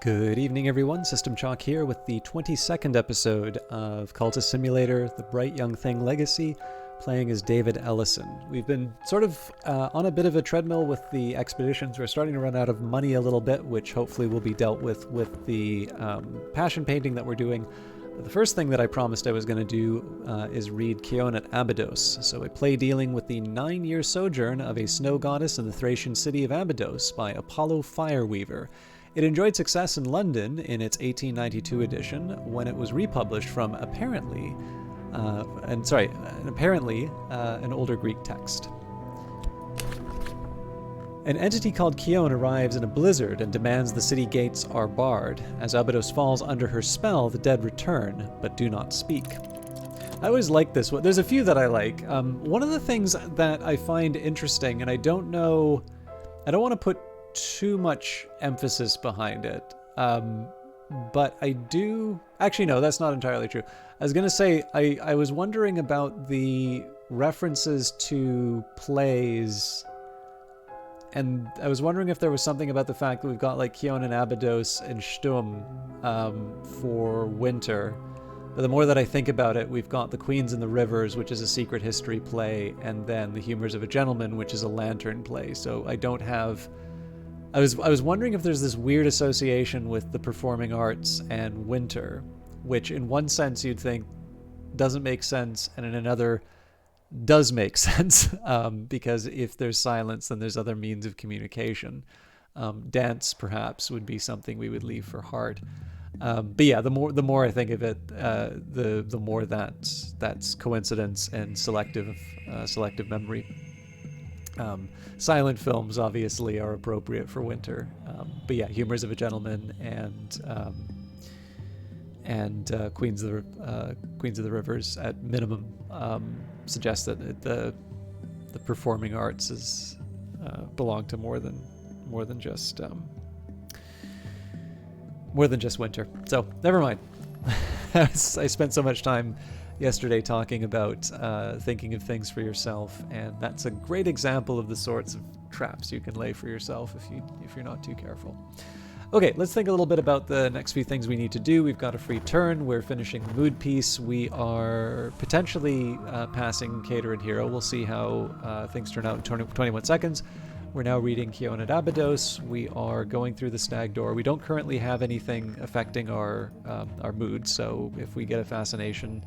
Good evening, everyone. System Chalk here with the 22nd episode of Cultist Simulator, The Bright Young Thing Legacy, playing as David Ellison. We've been sort of on a bit of a treadmill with the expeditions. We're starting to run out of money a little bit, which hopefully will be dealt with the passion painting that we're doing. But the first thing that I promised I was going to do is read Keon at Abydos. So a play dealing with the 9-year sojourn of a snow goddess in the Thracian city of Abydos by Apollo Fireweaver. It enjoyed success in London in its 1892 edition when it was republished from apparently an older Greek text. An entity called Keon arrives in a blizzard and demands the city gates are barred. As Abydos falls under her spell, the dead return, but do not speak. I always like this one. There's a few that I like. One of the things that I find interesting, and I don't want to put too much emphasis behind it, but I do... Actually, no, that's not entirely true. I was going to say, I was wondering about the references to plays, and I was wondering if there was something about the fact that we've got like Keon and Abydos and Sturm for winter. But the more that I think about it, we've got The Queens and the Rivers, which is a secret history play, and then The Humors of a Gentleman, which is a lantern play. So I don't have... I was wondering if there's this weird association with the performing arts and winter, which in one sense you'd think doesn't make sense, and in another does make sense, because if there's silence, then there's other means of communication. Dance, perhaps, would be something we would leave for heart. But yeah, the more I think of it, the more that's coincidence and selective memory. Silent films obviously are appropriate for winter, but yeah, Humors of a Gentleman and Queens of the Rivers at minimum suggest that the performing arts belong to more than just winter. So never mind. I spent so much time yesterday talking about thinking of things for yourself, and that's a great example of the sorts of traps you can lay for yourself if you're not too careful. Okay, let's think a little bit about the next few things we need to do. We've got a free turn. We're finishing the mood piece. We are potentially passing Cater and Hero. We'll see how things turn out in 21 seconds. We're now reading Keon at Abydos. We are going through the Stag Door. We don't currently have anything affecting our mood, so if we get a fascination,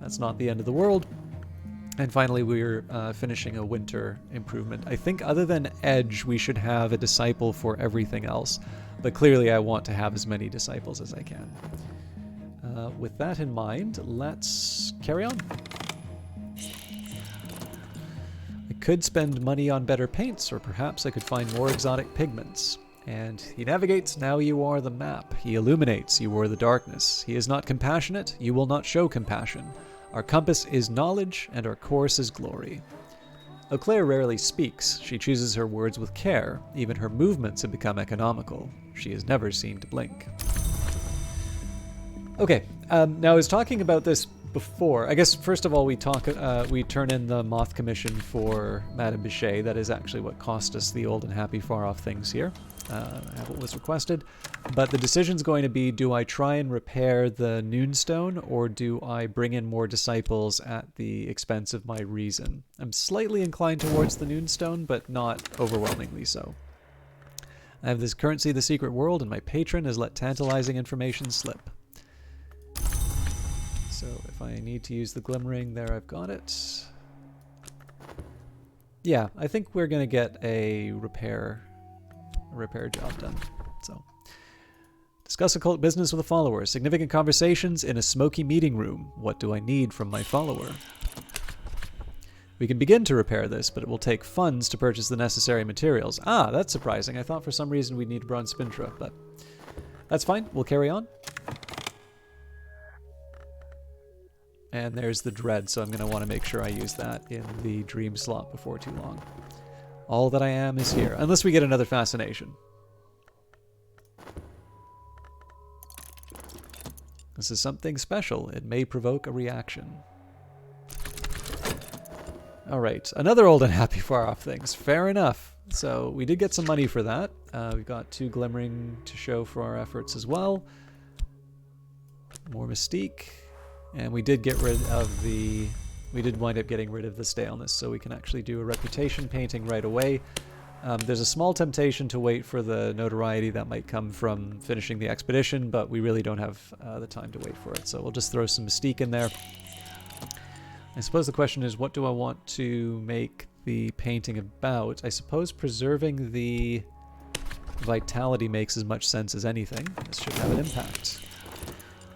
that's not the end of the world. And finally, we're finishing a winter improvement. I think other than Edge, we should have a disciple for everything else. But clearly, I want to have as many disciples as I can. With that in mind, let's carry on. I could spend money on better paints, or perhaps I could find more exotic pigments. And he navigates, now you are the map. He illuminates, you are the darkness. He is not compassionate, you will not show compassion. Our compass is knowledge, and our course is glory. Claire rarely speaks. She chooses her words with care. Even her movements have become economical. She is never seen to blink. Okay, now I was talking about this before. I guess, first of all, we turn in the Moth Commission for Madame Bichet. That is actually what cost us the old and happy far-off things here. What was requested. But the decision's going to be, do I try and repair the Noonstone, or do I bring in more disciples at the expense of my reason? I'm slightly inclined towards the Noonstone, but not overwhelmingly so. I have this currency, the secret world, and my patron has let tantalizing information slip. So if I need to use the glimmering, there I've got it. Yeah, I think we're going to get a repair job done. So, discuss occult business with a follower. Significant conversations in a smoky meeting room. What do I need from my follower? We can begin to repair this, but it will take funds to purchase the necessary materials. Ah, that's surprising. I thought for some reason we'd need a bronze spintra, but that's fine. We'll carry on. And there's the dread, so I'm going to want to make sure I use that in the dream slot before too long. All that I am is here, unless we get another fascination. This is something special. It may provoke a reaction. All right, another old and happy far-off things. Fair enough. So we did get some money for that. We've got 2 glimmering to show for our efforts as well. More mystique. And we did get rid of the... We did wind up getting rid of the staleness, so we can actually do a reputation painting right away. There's a small temptation to wait for the notoriety that might come from finishing the expedition, but we really don't have the time to wait for it, so we'll just throw some mystique in there. I suppose the question is, what do I want to make the painting about? I suppose preserving the vitality makes as much sense as anything. This should have an impact.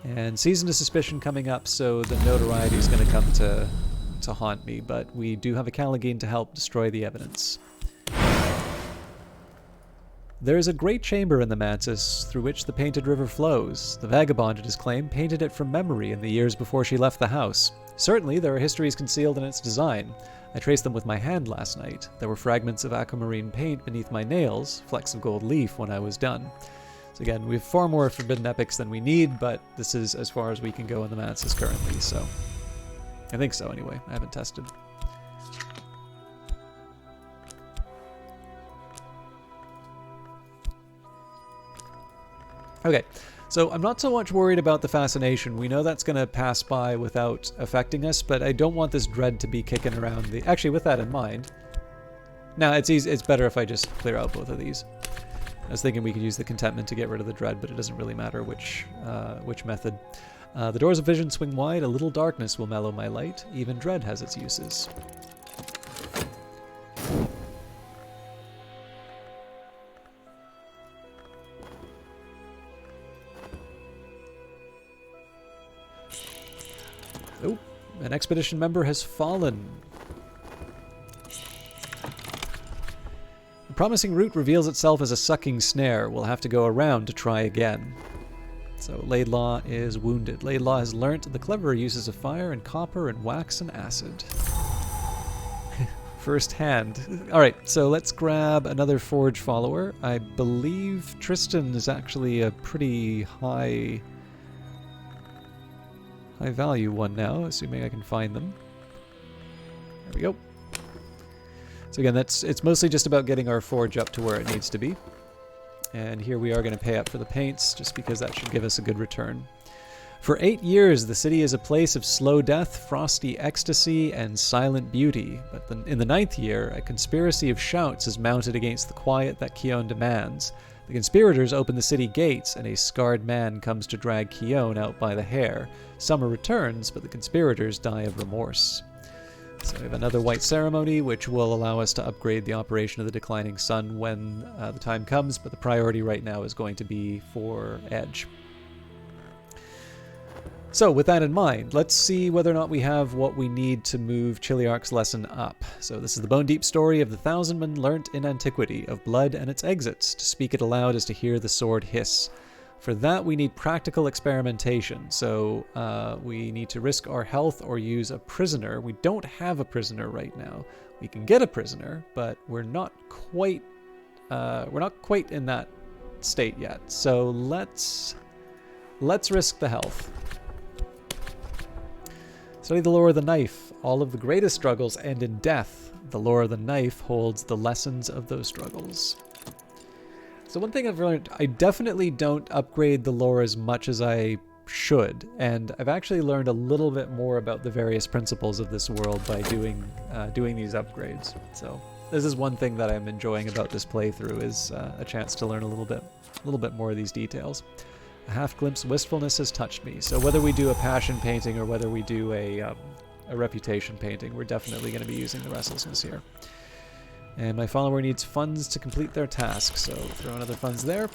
And Season of Suspicion coming up, so the notoriety is going to come to haunt me, but we do have a Callagine to help destroy the evidence. There is a great chamber in the mantis through which the painted river flows. The vagabond, it is claimed, painted it from memory in the years before she left the house. Certainly, there are histories concealed in its design. I traced them with my hand last night. There were fragments of aquamarine paint beneath my nails, flecks of gold leaf when I was done. So again, we have far more forbidden epics than we need, but this is as far as we can go in the mantis currently, so... I think so, anyway. I haven't tested. Okay, so I'm not so much worried about the fascination. We know that's going to pass by without affecting us, but I don't want this dread to be kicking around the... Actually, with that in mind... Now, it's easy, it's better if I just clear out both of these. I was thinking we could use the contentment to get rid of the dread, but it doesn't really matter which method. The doors of vision swing wide, a little darkness will mellow my light. Even dread has its uses. Oh, an expedition member has fallen. A promising route reveals itself as a sucking snare. We'll have to go around to try again. So Laidlaw is wounded. Laidlaw has learnt the cleverer uses of fire and copper and wax and acid. First hand. Alright, so let's grab another Forge follower. I believe Tristan is actually a pretty high value one now, assuming I can find them. There we go. So again, it's mostly just about getting our Forge up to where it needs to be. And here we are going to pay up for the paints, just because that should give us a good return. For 8 years, the city is a place of slow death, frosty ecstasy, and silent beauty. But in the 9th year, a conspiracy of shouts is mounted against the quiet that Keown demands. The conspirators open the city gates, and a scarred man comes to drag Keown out by the hair. Summer returns, but the conspirators die of remorse. So we have another white ceremony, which will allow us to upgrade the operation of the declining sun when the time comes, but the priority right now is going to be for Edge. So with that in mind, let's see whether or not we have what we need to move Chiliarch's lesson up. So this is the bone-deep story of the thousandman learnt in antiquity, of blood and its exits. To speak it aloud is to hear the sword hiss. For that, we need practical experimentation, so we need to risk our health or use a prisoner. We don't have a prisoner right now. We can get a prisoner, but we're not quite in that state yet. So let's risk the health. Study the lore of the knife. All of the greatest struggles end in death. The lore of the knife holds the lessons of those struggles. So one thing I've learned, I definitely don't upgrade the lore as much as I should, and I've actually learned a little bit more about the various principles of this world by doing these upgrades. So this is one thing that I'm enjoying about this playthrough, is a chance to learn a little bit more of these details. A half-glimpse wistfulness has touched me. So whether we do a passion painting or whether we do a reputation painting, we're definitely going to be using the restlessness here. And my follower needs funds to complete their task, so throw another funds there.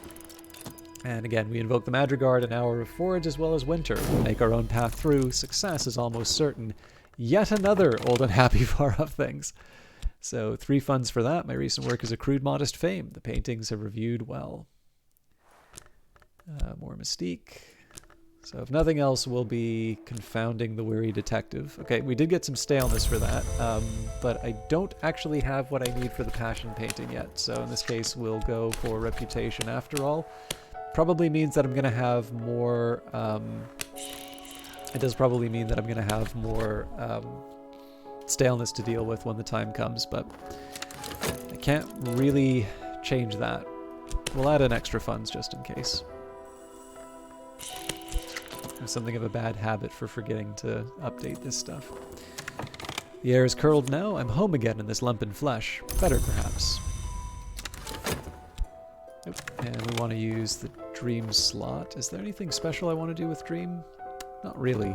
And again, we invoke the Madrigard, an hour of forage, as well as winter. We'll make our own path through. Success is almost certain. Yet another old and happy far off things. So 3 funds for that. My recent work has accrued modest fame. The paintings have reviewed well. More mystique. So if nothing else, we'll be confounding the weary detective. Okay, we did get some staleness for that, but I don't actually have what I need for the passion painting yet. So in this case, we'll go for reputation after all. Probably means that I'm going to have more... it does probably mean that I'm going to have more staleness to deal with when the time comes, but I can't really change that. We'll add an extra funds just in case. I have something of a bad habit for forgetting to update this stuff. The air is curled now. I'm home again in this lumpen flesh. Better, perhaps. Nope. And we want to use the dream slot. Is there anything special I want to do with dream? Not really.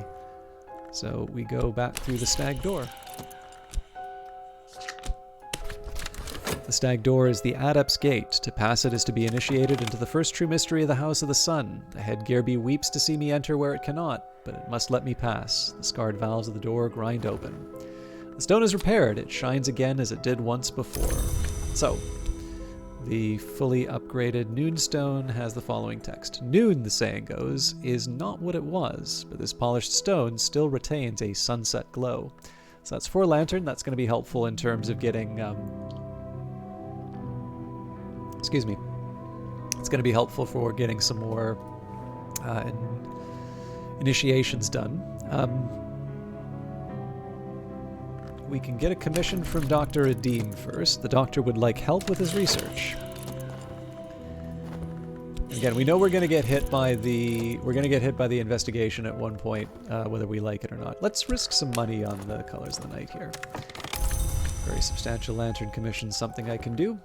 So we go back through the stag door. The stag door is the Adept's Gate. To pass it is to be initiated into the first true mystery of the House of the Sun. The head Gerby weeps to see me enter where it cannot, but it must let me pass. The scarred valves of the door grind open. The stone is repaired. It shines again as it did once before. So, the fully upgraded Noon stone has the following text. Noon, the saying goes, is not what it was, but this polished stone still retains a sunset glow. So that's 4 lantern. That's going to be helpful in terms of getting... excuse me. It's going to be helpful for getting some more initiations done. We can get a commission from Dr. Adim first. The doctor would like help with his research. Again, we know we're going to get hit by the investigation at one point, whether we like it or not. Let's risk some money on the colors of the night here. Very substantial lantern commission, something I can do.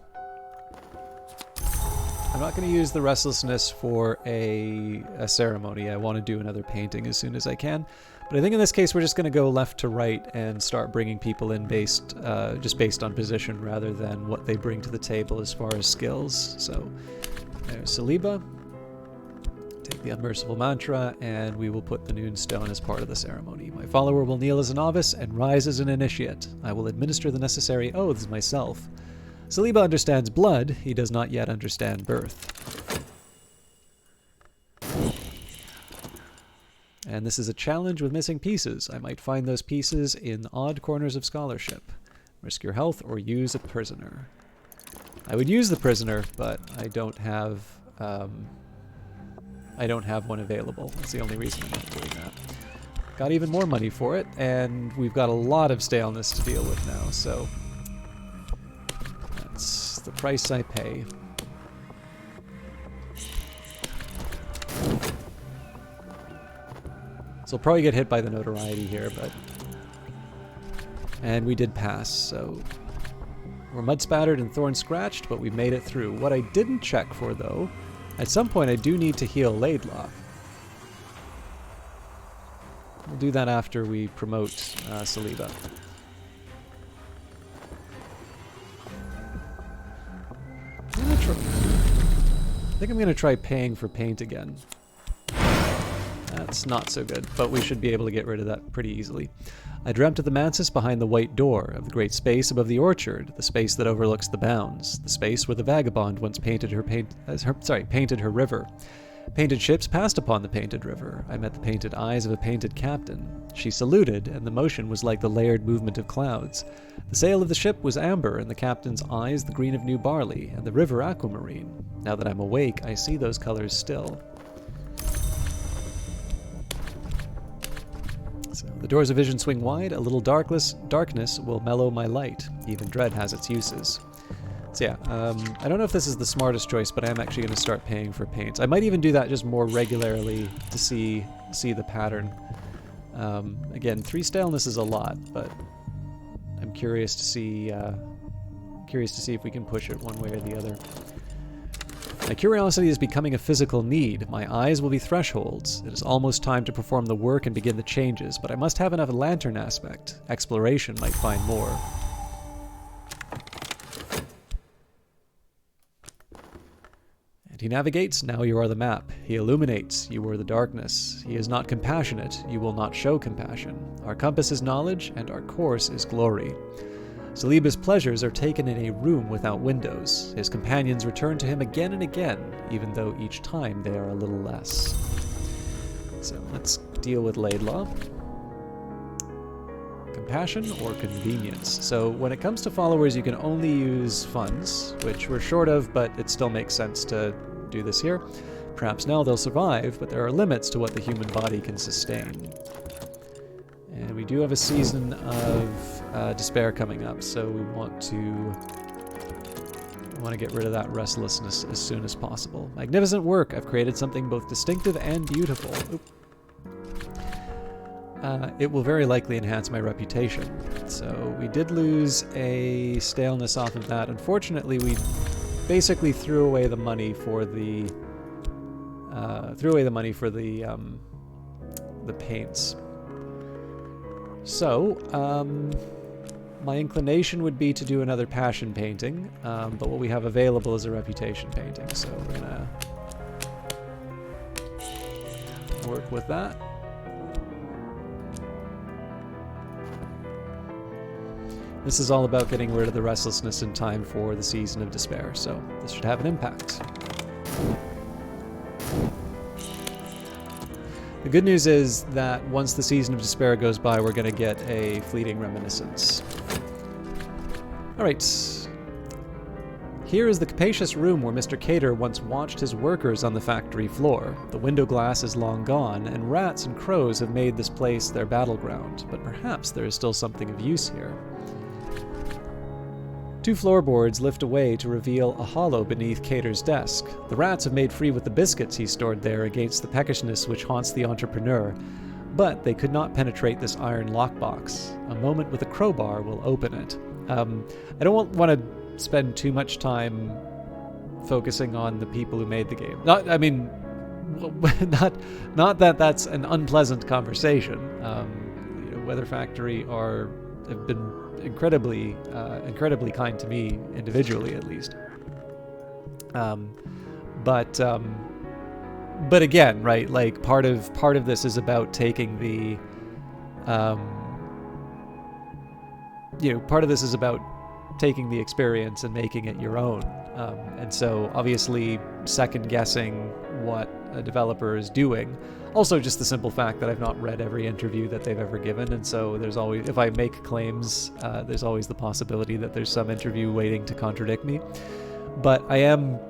I'm not going to use the restlessness for a ceremony. I want to do another painting as soon as I can. But I think in this case we're just going to go left to right and start bringing people in just based on position rather than what they bring to the table as far as skills. So there's Saliba. Take the unmerciful mantra and we will put the Noon stone as part of the ceremony. My follower will kneel as a novice and rise as an initiate. I will administer the necessary oaths myself. Saliba understands blood, he does not yet understand birth. And this is a challenge with missing pieces. I might find those pieces in odd corners of scholarship. Risk your health or use a prisoner. I would use the prisoner, but I don't have one available. That's the only reason I'm not doing that. Got even more money for it, and we've got a lot of staleness to deal with now, so that's the price I pay. So I'll probably get hit by the notoriety here, but... And we did pass, so... We're mud-spattered and thorn-scratched, but we made it through. What I didn't check for, though, at some point I do need to heal Laidlaw. We'll do that after we promote Saliba. I think I'm going to try paying for paint again. That's not so good, but we should be able to get rid of that pretty easily. I dreamt of the mantis behind the white door, of the great space above the orchard, the space that overlooks the bounds, the space where the vagabond once painted her river. Painted ships passed upon the painted river. I met the painted eyes of a painted captain. She saluted, and the motion was like the layered movement of clouds. The sail of the ship was amber, and the captain's eyes the green of new barley, and the river aquamarine. Now that I'm awake, I see those colors still. So, the doors of vision swing wide, a little darkness will mellow my light. Even dread has its uses. So yeah, I don't know if this is the smartest choice, but I am actually going to start paying for paints. I might even do that just more regularly to see the pattern. Again, 3 staleness is a lot, but I'm curious to see if we can push it one way or the other. My curiosity is becoming a physical need. My eyes will be thresholds. It is almost time to perform the work and begin the changes, but I must have enough lantern aspect. Exploration might find more. And he navigates, now you are the map. He illuminates, you are the darkness. He is not compassionate, you will not show compassion. Our compass is knowledge, and our course is glory. Saliba's pleasures are taken in a room without windows. His companions return to him again and again, even though each time they are a little less. So let's deal with Laidlaw. Compassion or convenience. So when it comes to followers, you can only use funds, which we're short of, but it still makes sense to do this here. Perhaps now they'll survive, but there are limits to what the human body can sustain. And we do have a season of despair coming up, so we want to I want to get rid of that restlessness as soon as possible. Magnificent work. I've created something both distinctive and beautiful. Oop. It will very likely enhance my reputation. So we did lose a staleness off of that. Unfortunately, we basically threw away the money for the paints. So my inclination would be to do another passion painting, but what we have available is a reputation painting. So we're gonna work with that. This is all about getting rid of the restlessness in time for the Season of Despair, so this should have an impact. The good news is that once the Season of Despair goes by, we're going to get a fleeting reminiscence. Alright. Here is the capacious room where Mr. Cater once watched his workers on the factory floor. The window glass is long gone, and rats and crows have made this place their battleground, but perhaps there is still something of use here. 2 floorboards lift away to reveal a hollow beneath Cater's desk. The rats have made free with the biscuits he stored there against the peckishness which haunts the entrepreneur, but they could not penetrate this iron lockbox. A moment with a crowbar will open it. I don't want to spend too much time focusing on the people who made the game. Not that that's an unpleasant conversation. Weather Factory have been incredibly kind to me individually, at least. But again, right? Like part of this is about taking the, part of this is about taking the experience and making it your own. And so obviously second guessing what a developer is doing. Also just the simple fact that I've not read every interview that they've ever given, and so there's always, if I make claims, there's always the possibility that there's some interview waiting to contradict me. But I am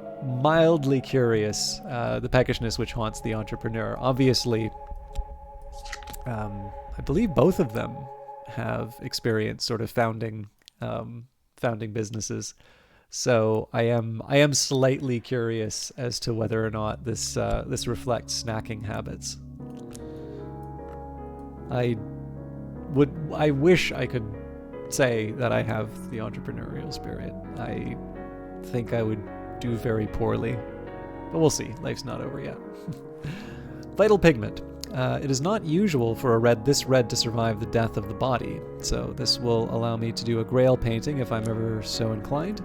mildly curious, the peckishness which haunts the entrepreneur. Obviously, I believe both of them have experience sort of founding businesses. So I am slightly curious as to whether or not this reflects snacking habits. I wish I could say that I have the entrepreneurial spirit. I think I would do very poorly, but we'll see. Life's not over yet. Vital pigment. It is not usual for a red this red to survive the death of the body, so this will allow me to do a grail painting if I'm ever so inclined.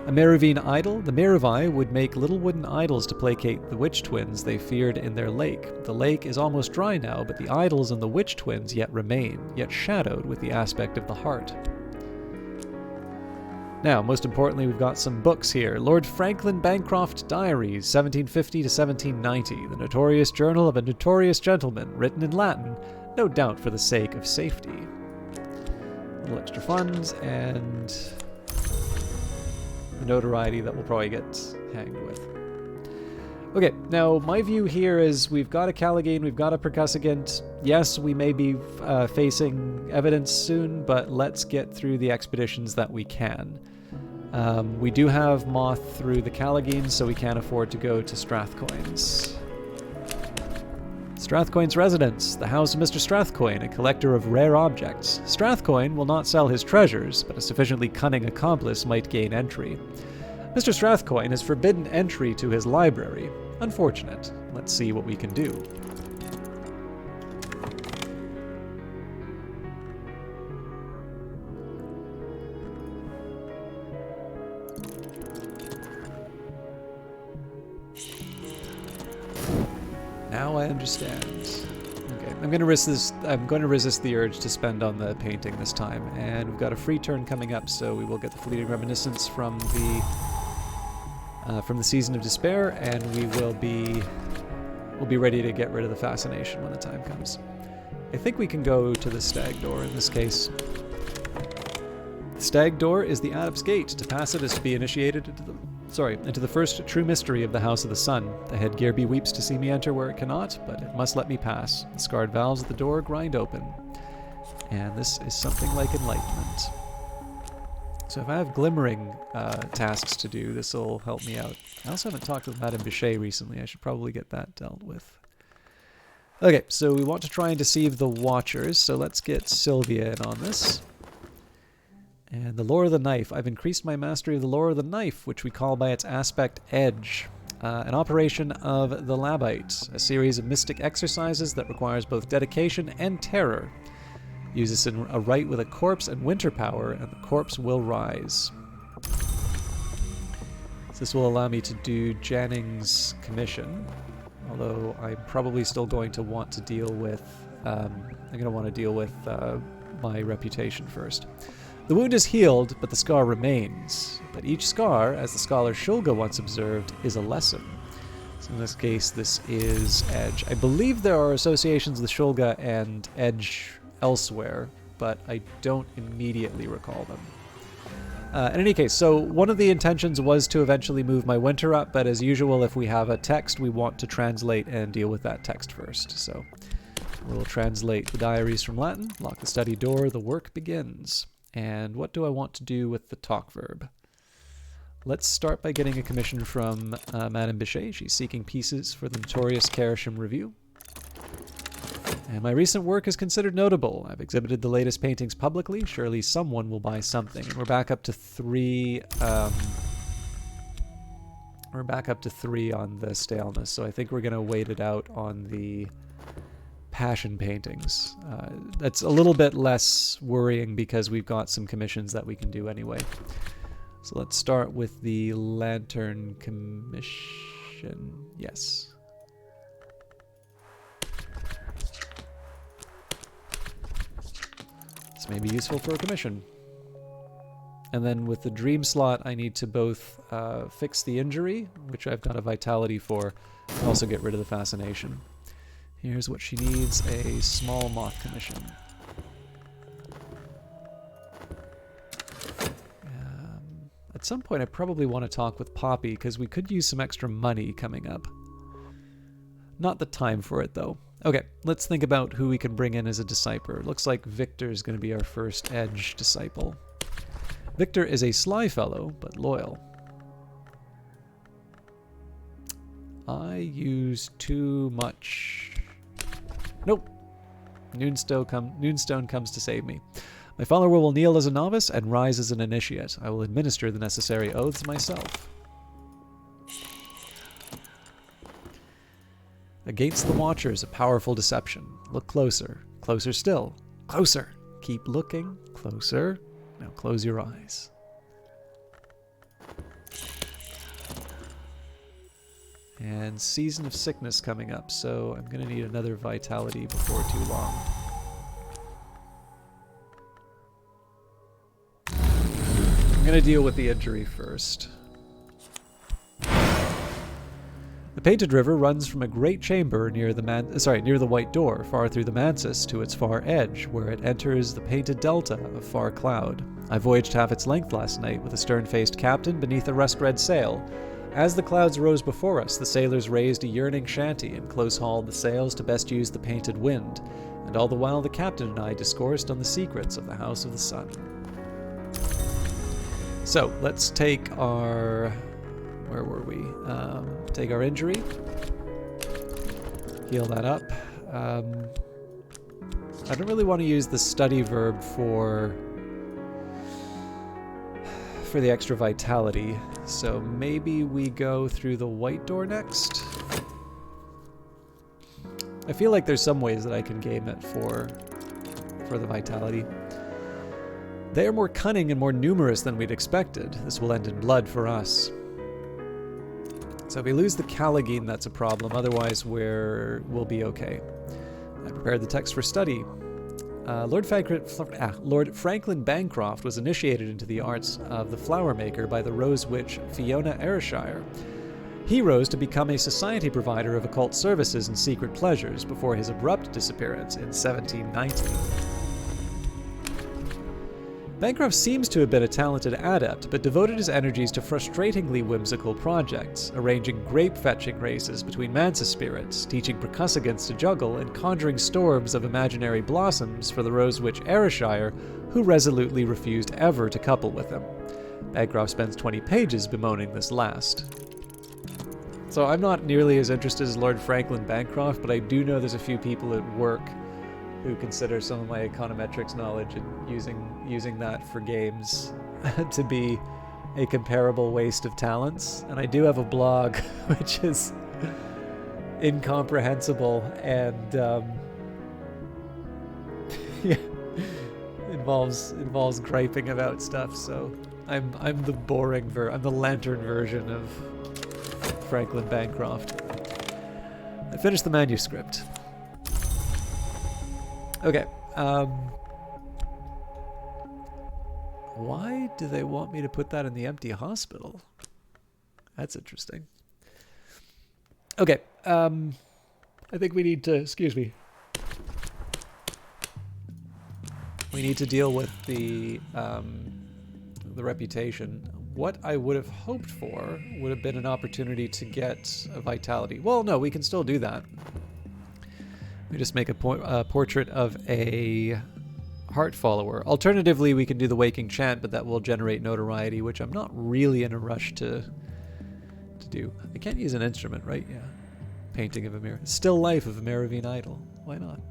A Meravine idol. The Meravi would make little wooden idols to placate the witch twins they feared in their lake. The lake is almost dry now, but the idols and the witch twins yet remain, yet shadowed with the aspect of the heart. Now, most importantly, we've got some books here. Lord Franklin Bancroft Diaries, 1750 to 1790, the notorious journal of a notorious gentleman, written in Latin, no doubt for the sake of safety. A little extra funds, and the notoriety that we'll probably get hanged with. Okay, now my view here is we've got a Callaghan, we've got a Percussagant. Yes, we may be facing evidence soon, but let's get through the expeditions that we can. We do have Moth through the Callaghan, so we can't afford to go to Strathcoyne's. Strathcoyne's residence, the house of Mr. Strathcoyne, a collector of rare objects. Strathcoyne will not sell his treasures, but a sufficiently cunning accomplice might gain entry. Mr. Strathcoyne has forbidden entry to his library. Unfortunate. Let's see what we can do. Now I understand. Okay, I'm going to resist the urge to spend on the painting this time, and we've got a free turn coming up, so we will get the fleeting reminiscence from the Season of Despair, and we'll be ready to get rid of the fascination when the time comes. I think we can go to the Stag Door in this case. The Stag Door is the Adept's Gate. To pass it is to be initiated into the first true mystery of the House of the Sun. The headgear weeps to see me enter where it cannot, but it must let me pass. The scarred valves at the door grind open. And this is something like enlightenment. So if I have glimmering tasks to do, this will help me out. I also haven't talked with Madame Bichet recently. I should probably get that dealt with. Okay, so we want to try and deceive the Watchers, so let's get Sylvia in on this. And the lore of the knife. I've increased my mastery of the lore of the knife, which we call by its aspect edge. An operation of the Labite, a series of mystic exercises that requires both dedication and terror. Use this in a rite with a corpse and winter power, and the corpse will rise. So this will allow me to do Janning's commission, although I'm probably still going to want to deal with my reputation first. The wound is healed, but the scar remains. But each scar, as the scholar Shulga once observed, is a lesson. So in this case, this is Edge. I believe there are associations with Shulga and Edge elsewhere, but I don't immediately recall them. In any case, so one of the intentions was to eventually move my winter up, but as usual, if we have a text, we want to translate and deal with that text first. So we'll translate the diaries from Latin, lock the study door, the work begins. And what do I want to do with the talk verb? Let's start by getting a commission from Madame Bichet. She's seeking pieces for the notorious Carisham Review. And my recent work is considered notable. I've exhibited the latest paintings publicly. Surely someone will buy something. And we're back up to 3. We're back up to 3 on the staleness. So I think we're going to wait it out on the passion paintings. That's a little bit less worrying because we've got some commissions that we can do anyway. So let's start with the lantern commission. Yes. This may be useful for a commission. And then with the dream slot, I need to both fix the injury, which I've got a vitality for, and also get rid of the fascination. Here's what she needs, a small moth commission. At some point I probably want to talk with Poppy, because we could use some extra money coming up. Not the time for it, though. Okay, let's think about who we can bring in as a disciple. Looks like Victor's going to be our first Edge disciple. Victor is a sly fellow, but loyal. I use too much... Nope. Noonstone comes to save me. My follower will kneel as a novice and rise as an initiate. I will administer the necessary oaths myself. Against the Watchers, a powerful deception. Look closer. Closer still. Closer. Keep looking. Closer. Now close your eyes. And Season of Sickness coming up, so I'm going to need another vitality before too long. I'm going to deal with the injury first. The Painted River runs from a great chamber near the White Door, far through the Mansus to its far edge, where it enters the painted delta of Far Cloud. I voyaged half its length last night with a stern-faced captain beneath a rust-red sail. As the clouds rose before us, the sailors raised a yearning shanty and close-hauled the sails to best use the painted wind, and all the while the captain and I discoursed on the secrets of the House of the Sun. So, let's take our... Where were we? Take our injury. Heal that up. I don't really want to use the study verb for the extra vitality, so maybe we go through the White Door next. I feel like there's some ways that I can game it for the vitality. They are more cunning and more numerous than we'd expected. This will end in blood for us. So if we lose the Callagine, that's a problem. Otherwise, we'll be okay. I prepared the text for study. Lord Franklin Bancroft was initiated into the arts of the flower maker by the rose witch Fiona Ayrshire. He rose to become a society provider of occult services and secret pleasures before his abrupt disappearance in 1790. Bancroft seems to have been a talented adept, but devoted his energies to frustratingly whimsical projects, arranging grape-fetching races between Mansa spirits, teaching percussagants to juggle, and conjuring storms of imaginary blossoms for the rose witch Ayrshire, who resolutely refused ever to couple with him. Bancroft spends 20 pages bemoaning this last. So I'm not nearly as interested as Lord Franklin Bancroft, but I do know there's a few people at work who consider some of my econometrics knowledge and using that for games to be a comparable waste of talents. And I do have a blog which is incomprehensible and yeah, involves griping about stuff. So I'm the I'm the lantern version of Franklin Bancroft. I finished the manuscript. Okay. Why do they want me to put that in the empty hospital? That's interesting. Okay. I think we need to, excuse me. We need to deal with the reputation. What I would have hoped for would have been an opportunity to get a vitality. Well, no, we can still do that. We just make a portrait of a heart follower. Alternatively, we can do the waking chant, but that will generate notoriety, which I'm not really in a rush to do. I can't use an instrument, right? Yeah. Painting of a mirror. Still life of a Merovine idol. Why not?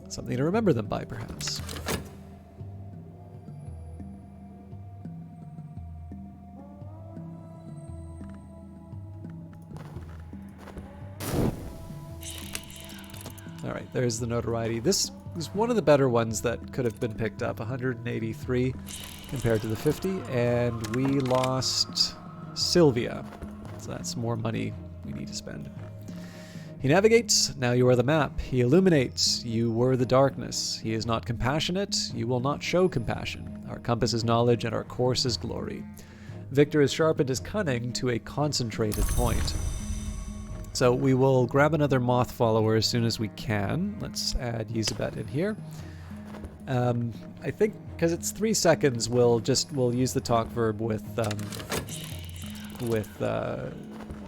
Something to remember them by, perhaps. All right, there's the notoriety. This is one of the better ones that could have been picked up. 183 compared to the 50, and we lost Sylvia. So that's more money we need to spend. He navigates, now you are the map. He illuminates, you were the darkness. He is not compassionate, you will not show compassion. Our compass is knowledge and our course is glory. Victor has sharpened his cunning to a concentrated point. So we will grab another moth follower as soon as we can. Let's add Yzabet in here. I think because it's 3 seconds, we'll use the talk verb with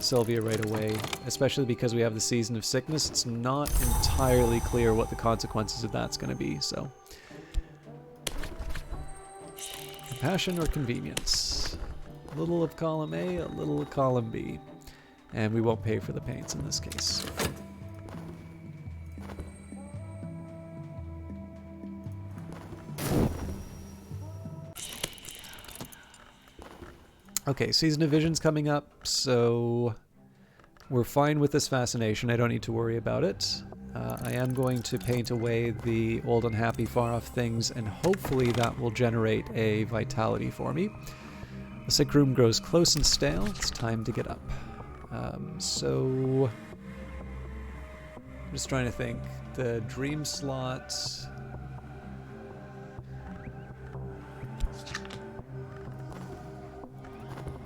Sylvia right away, especially because we have the season of sickness. It's not entirely clear what the consequences of that's going to be. So compassion or convenience. A little of column A, a little of column B. And we won't pay for the paints in this case. Okay, Season of Vision's coming up, so we're fine with this fascination. I don't need to worry about it. I am going to paint away the old unhappy far-off things, and hopefully that will generate a vitality for me. The sick room grows close and stale. It's time to get up. So I'm just trying to think. The dream slot.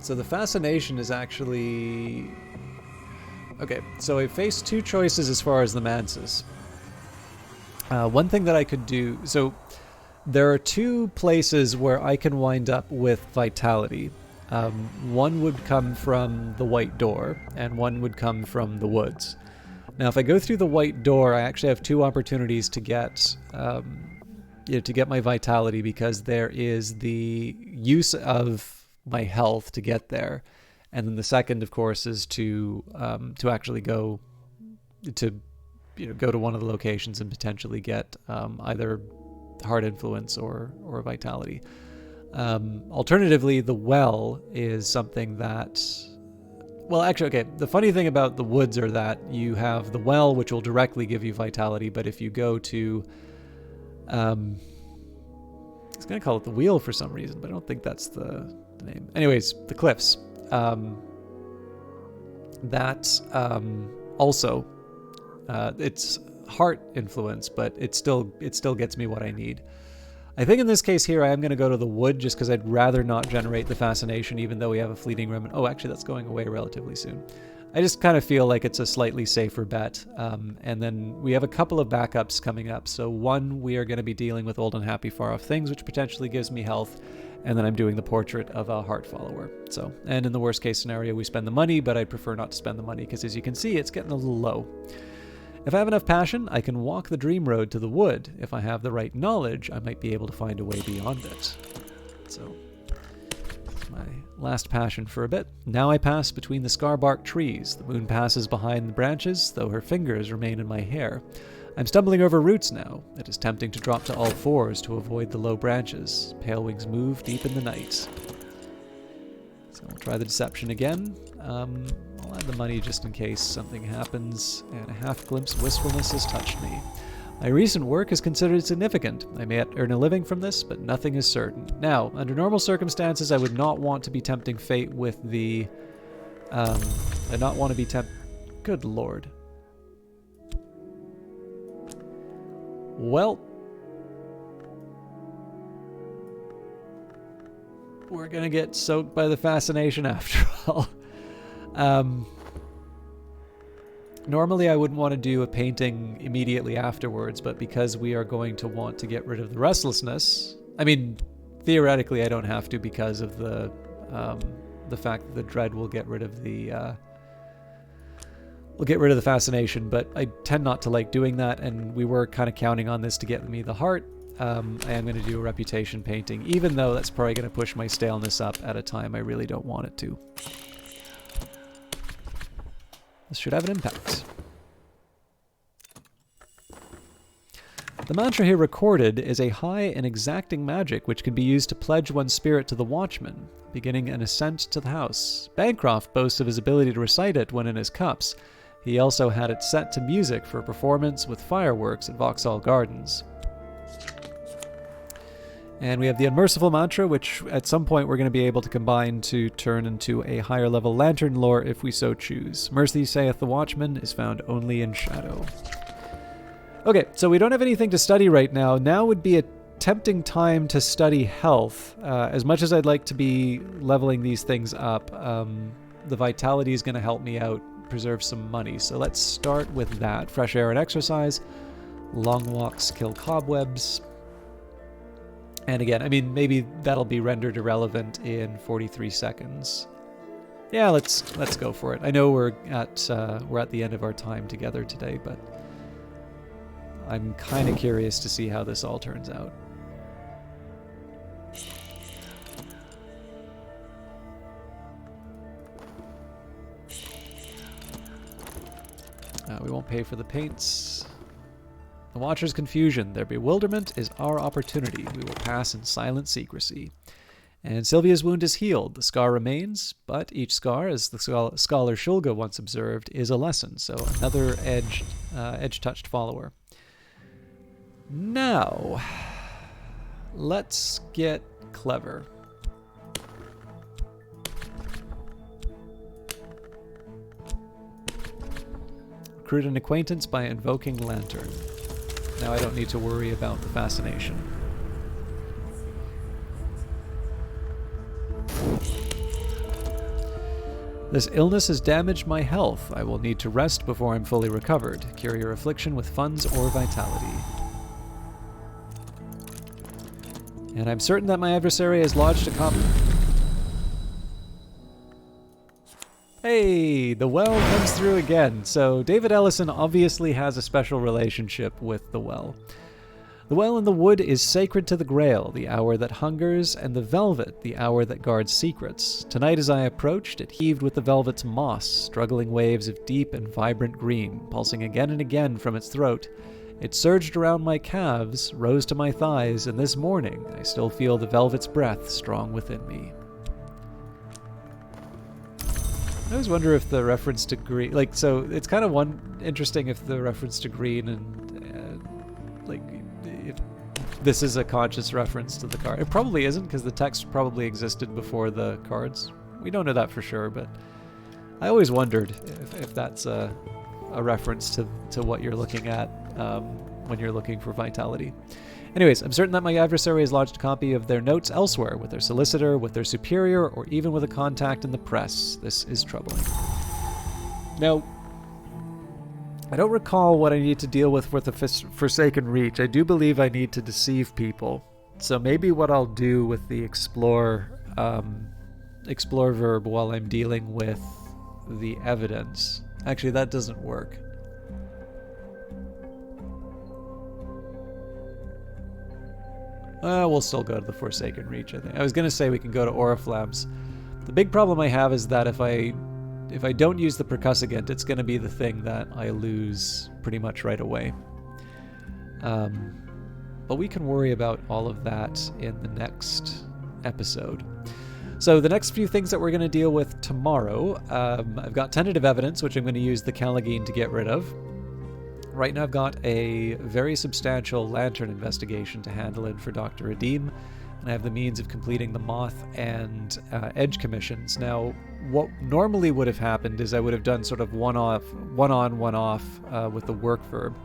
So the fascination is actually okay. So I face 2 choices as far as the manses. One thing that I could do. So there are 2 places where I can wind up with vitality. One would come from the white door, and one would come from the woods. Now, if I go through the white door, I actually have 2 opportunities to get, to get my vitality, because there is the use of my health to get there, and then the second, of course, is to actually go to, go to one of the locations and potentially get either heart influence or vitality. Alternatively, the well is something that, well, actually, okay, the funny thing about the woods are that you have the well, which will directly give you vitality, but if you go to, I was going to call it the wheel for some reason, but I don't think that's the name. Anyways, the cliffs. Also, it's heart influence, but it still gets me what I need. I think in this case here, I am going to go to the wood just because I'd rather not generate the fascination, even though we have a fleeting remnant. Oh, actually, that's going away relatively soon. I just kind of feel like it's a slightly safer bet. And then we have a couple of backups coming up. So one, we are going to be dealing with old unhappy far off things, which potentially gives me health. And then I'm doing the portrait of a heart follower. So, and in the worst case scenario, we spend the money, but I'd prefer not to spend the money because as you can see, it's getting a little low. If I have enough passion, I can walk the dream road to the wood. If I have the right knowledge, I might be able to find a way beyond it. So it's my last passion for a bit. Now I pass between the scar-barked trees. The moon passes behind the branches, though her fingers remain in my hair. I'm stumbling over roots now. It is tempting to drop to all fours to avoid the low branches. Pale wings move deep in the night. So we'll try the deception again. I'll add the money just in case something happens, and a half-glimpse of wistfulness has touched me. My recent work is considered significant. I may earn a living from this, but nothing is certain. Now, under normal circumstances, I would not want to be tempting fate with the... I'd not want to be Good lord. Well... we're gonna get soaked by the fascination after all. Normally I wouldn't want to do a painting immediately afterwards, but because we are going to want to get rid of the restlessness, I mean, theoretically I don't have to because of the fact that the dread will get rid of the fascination, but I tend not to like doing that, and we were kind of counting on this to get me the heart. I am going to do a reputation painting, even though that's probably going to push my staleness up at a time I really don't want it to. This should have an impact. The mantra here recorded is a high and exacting magic which can be used to pledge one's spirit to the watchman, beginning an ascent to the house. Bancroft boasts of his ability to recite it when in his cups. He also had it set to music for a performance with fireworks at Vauxhall Gardens. And we have the Unmerciful Mantra, which at some point we're going to be able to combine to turn into a higher level lantern lore if we so choose. Mercy, saith the watchman, is found only in shadow. Okay, so we don't have anything to study right now. Now would be a tempting time to study health. As much as I'd like to be leveling these things up, the vitality is going to help me out, preserve some money. So let's start with that. Fresh air and exercise. Long walks kill cobwebs. And again, I mean, maybe that'll be rendered irrelevant in 43 seconds. Yeah, let's go for it. I know we're at the end of our time together today, but I'm kind of curious to see how this all turns out. We won't pay for the paints. The Watcher's confusion, their bewilderment is our opportunity. We will pass in silent secrecy. And Sylvia's wound is healed. The scar remains, but each scar, as the scholar Shulga once observed, is a lesson. So another edge-touched follower. Now, let's get clever. Recruit an acquaintance by invoking Lantern. Now I don't need to worry about the fascination. This illness has damaged my health. I will need to rest before I'm fully recovered. Cure your affliction with funds or vitality. And I'm certain that my adversary has lodged a copy. Hey, the well comes through again. So David Ellison obviously has a special relationship with the well. The well in the wood is sacred to the Grail, the hour that hungers, and the velvet, the hour that guards secrets. Tonight as I approached, it heaved with the velvet's moss, struggling waves of deep and vibrant green, pulsing again and again from its throat. It surged around my calves, rose to my thighs, and this morning I still feel the velvet's breath strong within me. I always wonder if the reference to green, like, so it's kind of interesting if the reference to green and like if this is a conscious reference to the card. It probably isn't, because the text probably existed before the cards. We don't know that for sure, but I always wondered if that's a reference to what you're looking at when you're looking for vitality. Anyways, I'm certain that my adversary has lodged a copy of their notes elsewhere, with their solicitor, with their superior, or even with a contact in the press. This is troubling. Now, I don't recall what I need to deal with the Forsaken Reach. I do believe I need to deceive people. So maybe what I'll do with the explore verb while I'm dealing with the evidence. Actually, that doesn't work. We'll still go to the Forsaken Reach, I think. I was going to say we can go to Oriflamme's. The big problem I have is that if I don't use the Percussagant, it's going to be the thing that I lose pretty much right away. But we can worry about all of that in the next episode. So the next few things that we're going to deal with tomorrow, I've got tentative evidence, which I'm going to use the Callagine to get rid of. Right now I've got a very substantial Lantern investigation to handle in for Dr. Redeem, and I have the means of completing the Moth and Edge commissions. Now, what normally would have happened is I would have done sort of one on, one off with the work verb.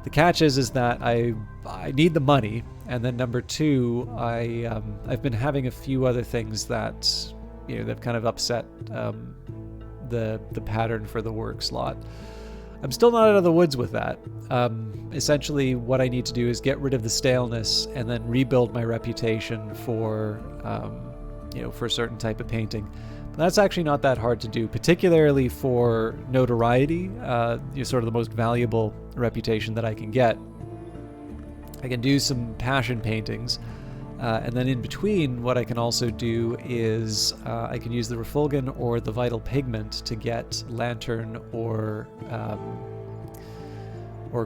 The catch is that I need the money, and then number two, I've been having a few other things that that kind of upset the pattern for the work slot. I'm still not out of the woods with that. Essentially, what I need to do is get rid of the staleness and then rebuild my reputation for for a certain type of painting. That's actually not that hard to do, particularly for notoriety, sort of the most valuable reputation that I can get. I can do some passion paintings, and then in between, what I can also do is I can use the Refulgin or the Vital Pigment to get Lantern or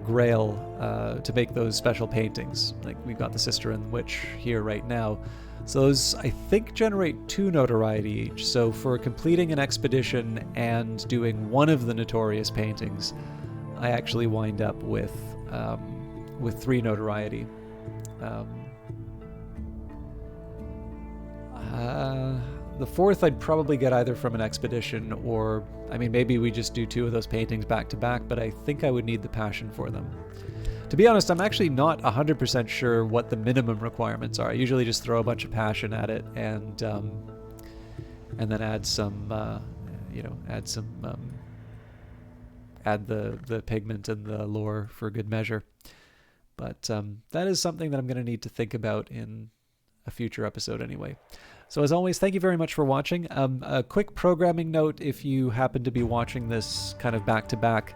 Grail to make those special paintings. Like we've got the Sister and Witch here right now. So those, I think, generate 2 notoriety each. So for completing an expedition and doing one of the notorious paintings, I actually wind up with 3 notoriety. The 4th I'd probably get either from an expedition or, maybe we just do 2 of those paintings back to back, but I think I would need the passion for them. To be honest, I'm actually not 100% sure what the minimum requirements are. I usually just throw a bunch of passion at it and then add the pigment and the lore for good measure. But that is something that I'm going to need to think about in a future episode anyway. So as always, thank you very much for watching. A quick programming note, if you happen to be watching this kind of back to back,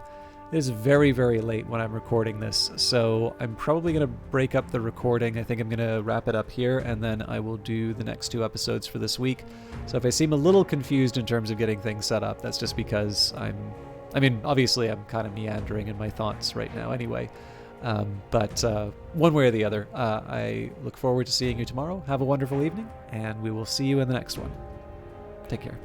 it is very, very late when I'm recording this, so I'm probably going to break up the recording. I think I'm going to wrap it up here, and then I will do the next 2 episodes for this week. So if I seem a little confused in terms of getting things set up, that's just because obviously I'm kind of meandering in my thoughts right now anyway. But one way or the other, I look forward to seeing you tomorrow. Have a wonderful evening, and we will see you in the next one. Take care.